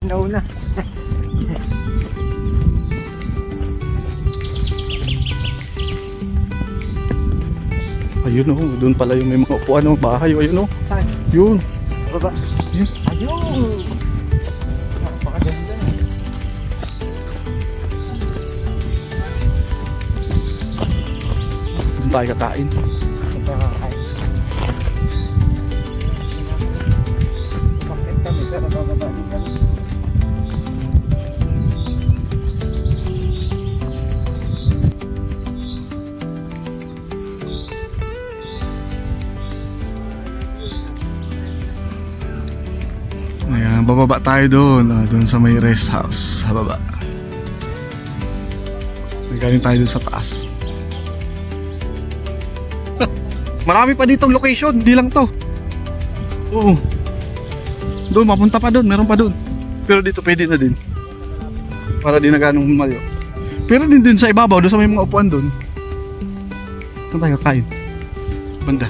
Nauna. Ayun oh, doon pala yung may mga upuan ng bahay. Ayun oh. Saan? Yun. Baba. Yun. Ayun. Napakaganda. Doon tayo kakain. Nakakakain. Bakit kami pero bababa din kami. Ayan, bababa tayo doon. Doon sa may rest house sa baba. Galing tayo doon sa taas. Marami pa ditong location, hindi lang to. Oo. Doon, mapunta pa doon, meron pa doon. Pero dito pwede na din. Para di na ganong malayo. Pero din sa ibabaw, doon sa may mga upuan doon. Doon tayo kain. Banda.